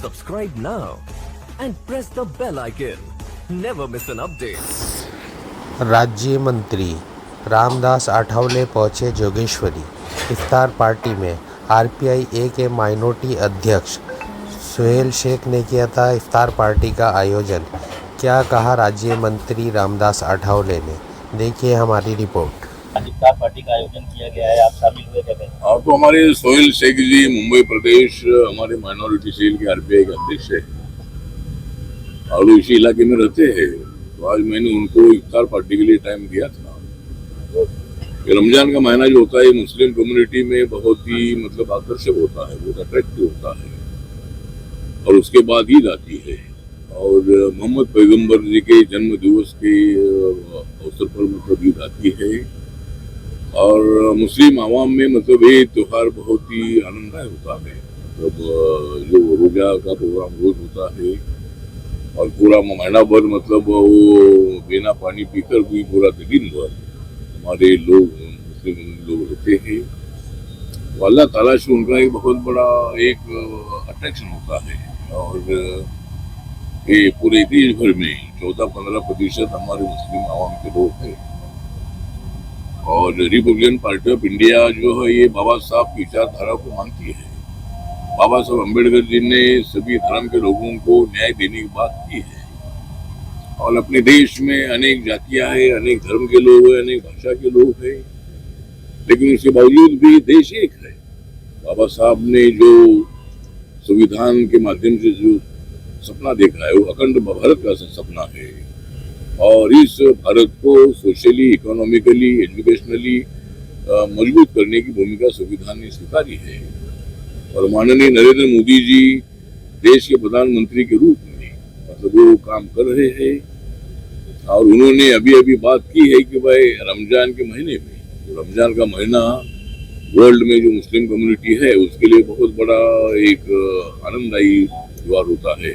Subscribe now and press the bell icon. Never miss an update. राज्य मंत्री रामदास आठवले पहुंचे जोगेश्वरी। इफ्तार party में आरपीआई ए के माइनॉरिटी अध्यक्ष सुहेल शेख ने किया था इफ्तार पार्टी का आयोजन। क्या कहा राज्य मंत्री रामदास आठवले ने, देखिए हमारी रिपोर्ट। इफ्तार पार्टी का आयोजन किया गया है, आप शामिल हुए थे? तो हमारे सुहेल शेख जी मुंबई प्रदेश हमारे माइनॉरिटी सेल के आरपीआई के अध्यक्ष है और वो इसी इलाके में रहते हैं। तो आज मैंने उनको इफ्तार पार्टी के लिए टाइम दिया था। ये रमजान का महीना जो होता है मुस्लिम कम्युनिटी में बहुत ही मतलब आकर्षक होता है, बहुत अट्रैक्टिव होता है। और उसके बाद ईद आती है और मोहम्मद पैगंबर जी के जन्म दिवस के अवसर पर मतलब ईद आती है और मुस्लिम आवाम में मतलब ये त्योहार बहुत ही आनंददायक होता है। मतलब जो रोजा का प्रोग्राम रोज होता है और पूरा महीना भर मतलब वो बिना पानी पीकर भी पूरा दिन भर हमारे लोग मुस्लिम लोग रहते हैं। तो अल्लाह ताला से उनका एक बहुत बड़ा एक अट्रैक्शन होता है और ये पूरे देश भर में 14-15% हमारे मुस्लिम आवाम के लोग हैं। और रिपब्लिकन पार्टी ऑफ इंडिया जो है ये बाबा साहब की विचारधारा को मानती है। बाबा साहब अम्बेडकर जी ने सभी धर्म के लोगों को न्याय देने की बात की है और अपने देश में अनेक जातियां हैं, अनेक धर्म के लोग हैं, अनेक भाषा के लोग हैं, लेकिन उसके बावजूद भी देश एक है। बाबा साहब ने जो संविधान के माध्यम से जो सपना देखा है वो अखंड भारत का सपना है और इस भारत को सोशली, इकोनॉमिकली, एजुकेशनली मजबूत करने की भूमिका संविधान ने स्वीकारी है। और माननीय नरेंद्र मोदी जी देश के प्रधानमंत्री के रूप में मतलब वो काम कर रहे हैं और उन्होंने अभी बात की है कि भाई रमजान के महीने में, तो रमजान का महीना वर्ल्ड में जो मुस्लिम कम्युनिटी है उसके लिए बहुत बड़ा एक आनंददायी त्योहार होता है।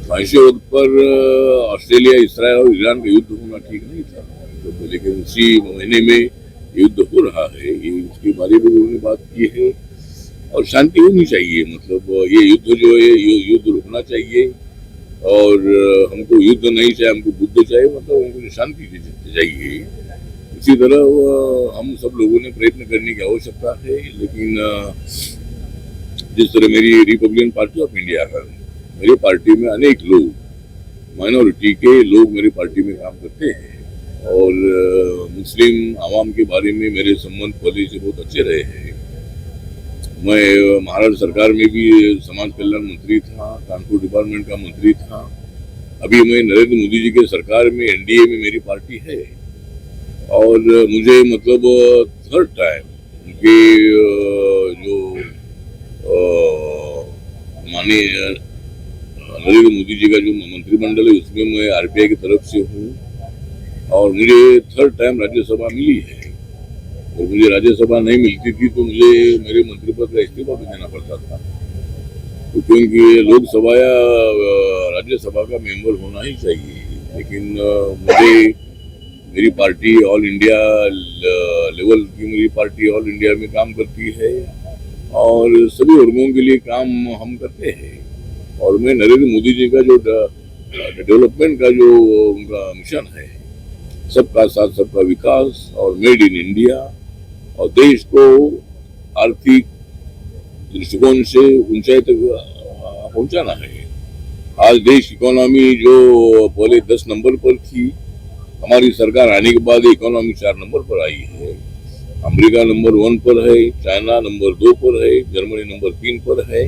ऐसे वक्त पर ऑस्ट्रेलिया, इसराइल और ईरान का युद्ध होना ठीक नहीं था, तो लेकिन उसी महीने में युद्ध हो रहा है, ये उसके बारे में उन्होंने बात की है और शांति होनी चाहिए। मतलब ये युद्ध जो है युद्ध रुकना चाहिए और हमको युद्ध नहीं चाहिए, हमको बुद्ध चाहिए, मतलब हमको शांति चाहिए। इसी तरह हम सब लोगों ने प्रयत्न करने की आवश्यकता है। लेकिन जिस तरह मेरी रिपब्लिकन पार्टी ऑफ इंडिया है, मेरी पार्टी में अनेक लोग माइनॉरिटी के लोग मेरी पार्टी में काम करते हैं और मुस्लिम आवाम के बारे में मेरे संबंध पहले से बहुत अच्छे रहे हैं। मैं महाराष्ट्र सरकार में भी समाज कल्याण मंत्री था, ट्रांसपोर्ट डिपार्टमेंट का मंत्री था। अभी मैं नरेंद्र मोदी जी के सरकार में एनडीए में मेरी पार्टी है और मुझे मतलब थर्ड टाइम उनके जो माननीय नरेंद्र मोदी जी का जो मंत्रिमंडल है उसमें मैं आरपीआई की तरफ से हूँ और मुझे थर्ड टाइम राज्यसभा मिली है। और मुझे राज्यसभा नहीं मिलती थी तो मुझे मेरे मंत्री पद का इस्तीफा भी देना पड़ता था, तो क्योंकि लोकसभा या राज्यसभा का मेंबर होना ही चाहिए। लेकिन मुझे मेरी पार्टी ऑल इंडिया लेवल की मेरी पार्टी ऑल इंडिया में काम करती है और सभी वर्गों के लिए काम हम करते हैं। और मैं नरेंद्र मोदी जी का जो डेवलपमेंट का जो उनका मिशन है, सबका साथ सबका विकास और मेड इन इंडिया और देश को आर्थिक दृष्टिकोण से ऊंचाई तक पहुंचाना है। आज देश इकोनॉमी जो पहले 10 नंबर पर थी, हमारी सरकार आने के बाद इकोनॉमी 4 नंबर पर आई है। अमेरिका नंबर 1 पर है, चाइना नंबर 2 पर है, जर्मनी नंबर 3 पर है,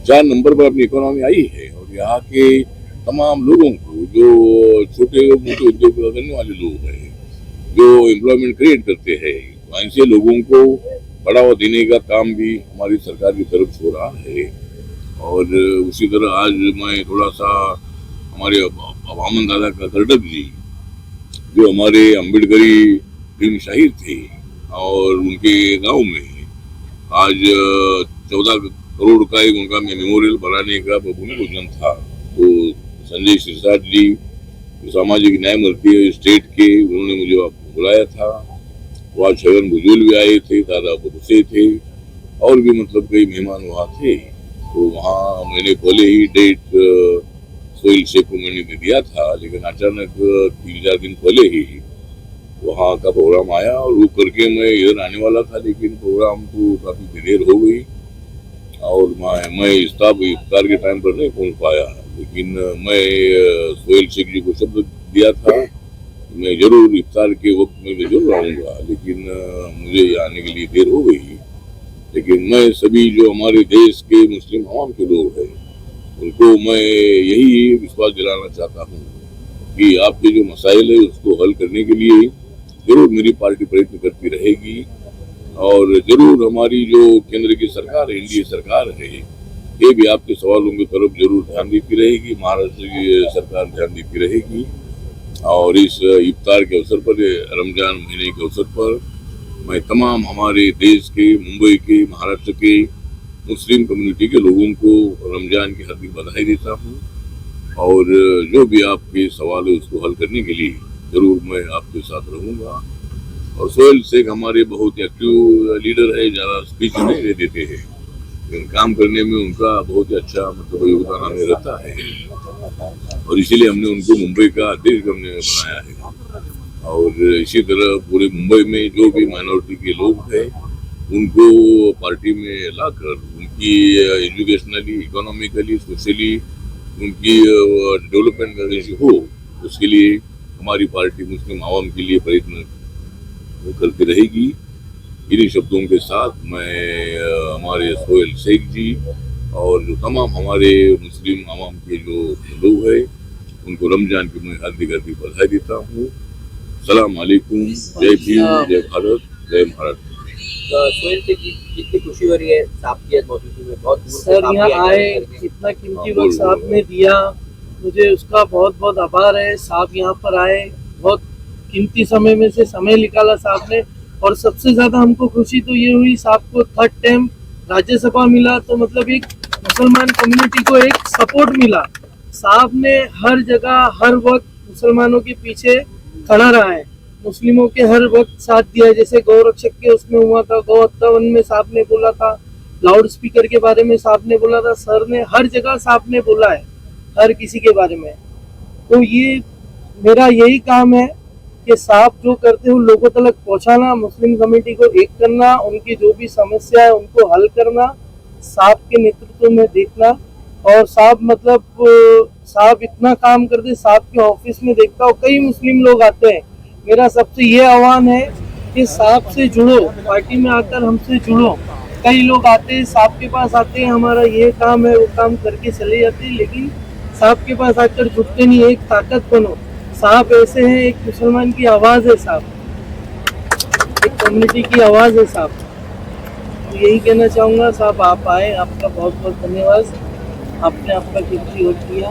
4 नंबर पर अपनी इकोनॉमी आई है। और यहाँ के तमाम लोगों को जो छोटे मोटे उद्योग करने वाले लोग हैं, जो एम्प्लॉयमेंट क्रिएट करते हैं, ऐसे लोगों को बढ़ावा देने का काम भी हमारी सरकार की तरफ से हो रहा है। और उसी तरह आज मैं थोड़ा सा हमारे वामन दादा का कर्टक जी जो हमारे अम्बेडकरी फिल्म शाहिर थे और उनके गांव में आज 14 करोड़ का एक उनका मेमोरियल बनाने का भूमि पूजन था। तो संजय सिरसाट जी जो सामाजिक न्याय मंत्री स्टेट के, उन्होंने मुझे बुलाया था। वहाँ छगन भुजबल भी आए थे, दादा भुसे थे और भी मतलब कई मेहमान वहाँ थे। तो वहाँ मैंने पहले ही डेट सोहेल शेख को मैंने दे दिया था, लेकिन अचानक 3-4 दिन पहले ही वहाँ का प्रोग्राम आया और वो करके मैं इधर आने वाला था, लेकिन प्रोग्राम को काफी देर हो गई और मैं इफ्तार के टाइम पर नहीं पहुंच पाया। लेकिन मैं सोहेल शेख जी को शब्द दिया था, मैं जरूर इफ्तार के वक्त में जरूर आऊंगा, लेकिन मुझे आने के लिए देर हो गई। लेकिन मैं सभी जो हमारे देश के मुस्लिम आवाम के लोग हैं उनको मैं यही विश्वास दिलाना चाहता हूँ कि आपके जो मसाइल है उसको हल करने के लिए जरूर मेरी पार्टी प्रयत्न करती रहेगी और जरूर हमारी जो केंद्र की सरकार है, एनडीए सरकार है, ये भी आपके सवालों की तरफ जरूर ध्यान देती रहेगी, महाराष्ट्र की सरकार ध्यान देती रहेगी। और इस इफ्तार के अवसर पर, रमजान महीने के अवसर पर मैं तमाम हमारे देश के, मुंबई के, महाराष्ट्र के मुस्लिम कम्युनिटी के लोगों को रमजान की हार्दिक बधाई देता हूँ और जो भी आपके सवाल है उसको हल करने के लिए जरूर मैं आपके साथ रहूंगा। और सोहेल शेख हमारे बहुत एक्टिव लीडर है, ज्यादा स्पीच नहीं दे देते हैं, लेकिन काम करने में उनका बहुत ही अच्छा मतलब योगदान हमें रहता है और इसीलिए हमने उनको मुंबई का अध्यक्ष हमने बनाया है। और इसी तरह पूरे मुंबई में जो भी माइनॉरिटी के लोग हैं उनको पार्टी में लाकर उनकी एजुकेशनली, इकोनॉमिकली, सोशली उनकी डेवलपमेंट करने हो, उसके लिए हमारी पार्टी मुस्लिम आवाम के लिए प्रयत्न करती रहेगी। इन्हीं शब्दों के साथ मैं हमारे सोहेल शेख जी और जो तमाम हमारे मुस्लिम आवाम के जो लोग हैं उनको रमजान की मैं हार्दिक हार्दिक बधाई देता हूँ। सलाम अलैकुम, जय भीम, जय भारत, जय महाराष्ट्र। सोहेल शेख जी, कितनी खुशी हो रही है साहब की मौजूदगी में? बहुत दूर से सर साहब यहाँ भी आए, करके। इतना कीमती वक्त साहब ने दिया, मुझे उसका बहुत बहुत आभार है। साहब यहाँ पर आए, बहुत कीमती समय में से समय निकाला साहब ने। और सबसे ज्यादा हमको खुशी तो ये हुई, साहब को 3rd टाइम राज्यसभा मिला, तो मतलब एक मुसलमान कम्युनिटी को एक सपोर्ट मिला। साहब ने हर जगह हर वक्त मुसलमानों के पीछे खड़ा रहा है, मुस्लिमों के हर वक्त साथ दिया है। जैसे गौरक्षक के उसमें हुआ था, गौ हत्या वन में साहब ने बोला था, लाउड स्पीकर के बारे में साहब ने बोला था, सर ने हर जगह साहब ने बोला है हर किसी के बारे में। तो ये मेरा यही काम है कि साहब जो करते हैं लोगों तक पहुंचाना, मुस्लिम कमेटी को एक करना, उनकी जो भी समस्या है उनको हल करना, साहब के नेतृत्व में देखना। और साहब मतलब साहब इतना काम करते, साहब के ऑफिस में देखता हूँ कई मुस्लिम लोग आते हैं। मेरा सबसे ये आह्वान है कि साहब से जुड़ो, पार्टी में आकर हमसे जुड़ो। कई लोग आते हैं, साहब के पास आते हैं, हमारा ये काम है वो काम करके चले जाते हैं, लेकिन साहब के पास आकर जुटते नहीं। एक ताकत बनो, साहब ऐसे हैं, एक मुसलमान की आवाज़ है साहब, एक कम्युनिटी की आवाज़ है साहब। तो यही कहना चाहूँगा, साहब आप आए, आपका बहुत बहुत धन्यवाद, आपने आपका कीमती वक्त दिया।